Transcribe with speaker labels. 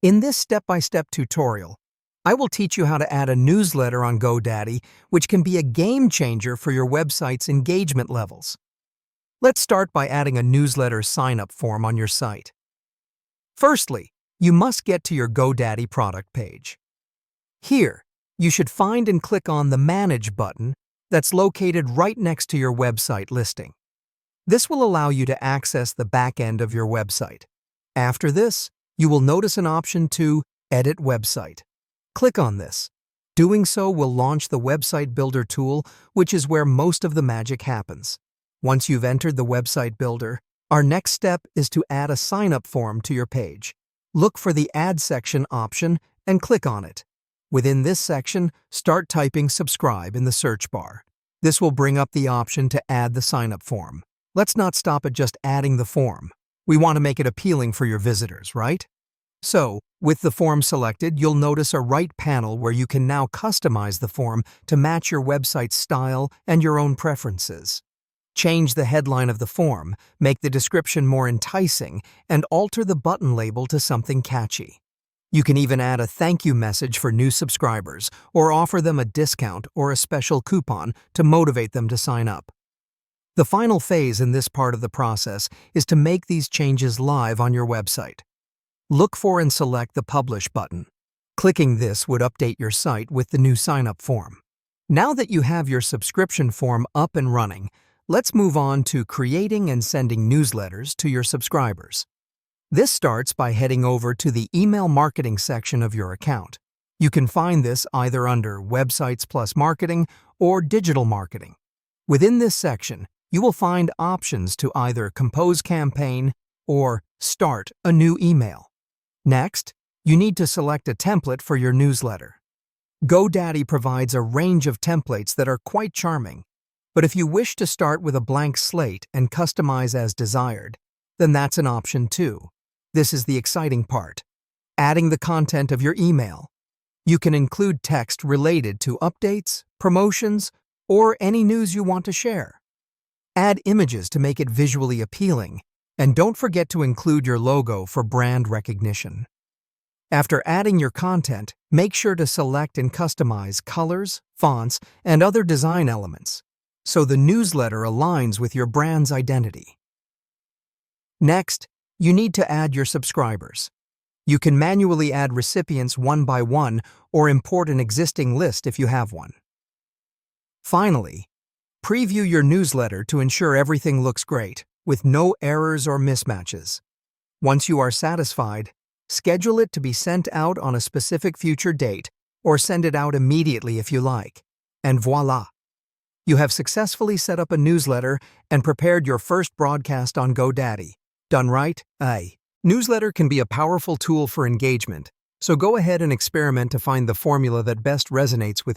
Speaker 1: In this step-by-step tutorial, I will teach you how to add a newsletter on GoDaddy, which can be a game changer for your website's engagement levels. Let's start by adding a newsletter sign-up form on your site. Firstly, you must get to your GoDaddy product page. Here, you should find and click on the Manage button that's located right next to your website listing. This will allow you to access the back end of your website. After this, you will notice an option to Edit Website. Click on this. Doing so will launch the Website Builder tool, which is where most of the magic happens. Once you've entered the Website Builder, our next step is to add a sign-up form to your page. Look for the Add section option and click on it. Within this section, start typing Subscribe in the search bar. This will bring up the option to add the sign-up form. Let's not stop at just adding the form. We want to make it appealing for your visitors, right? So, with the form selected, you'll notice a right panel where you can now customize the form to match your website's style and your own preferences. Change the headline of the form, make the description more enticing, and alter the button label to something catchy. You can even add a thank you message for new subscribers or offer them a discount or a special coupon to motivate them to sign up. The final phase in this part of the process is to make these changes live on your website. Look for and select the Publish button. Clicking this would update your site with the new sign-up form. Now that you have your subscription form up and running, let's move on to creating and sending newsletters to your subscribers. This starts by heading over to the Email Marketing section of your account. You can find this either under Websites plus Marketing or Digital Marketing. Within this section, you will find options to either compose campaign or start a new email. Next, you need to select a template for your newsletter. GoDaddy provides a range of templates that are quite charming, but if you wish to start with a blank slate and customize as desired, then that's an option too. This is the exciting part. Adding the content of your email. You can include text related to updates, promotions, or any news you want to share. Add images to make it visually appealing, and don't forget to include your logo for brand recognition. After adding your content, make sure to select and customize colors, fonts, and other design elements, so the newsletter aligns with your brand's identity. Next, you need to add your subscribers. You can manually add recipients one by one or import an existing list if you have one. Finally, preview your newsletter to ensure everything looks great, with no errors or mismatches. Once you are satisfied, schedule it to be sent out on a specific future date or send it out immediately if you like. And voila! You have successfully set up a newsletter and prepared your first broadcast on GoDaddy. Done right? Newsletter can be a powerful tool for engagement, so go ahead and experiment to find the formula that best resonates with your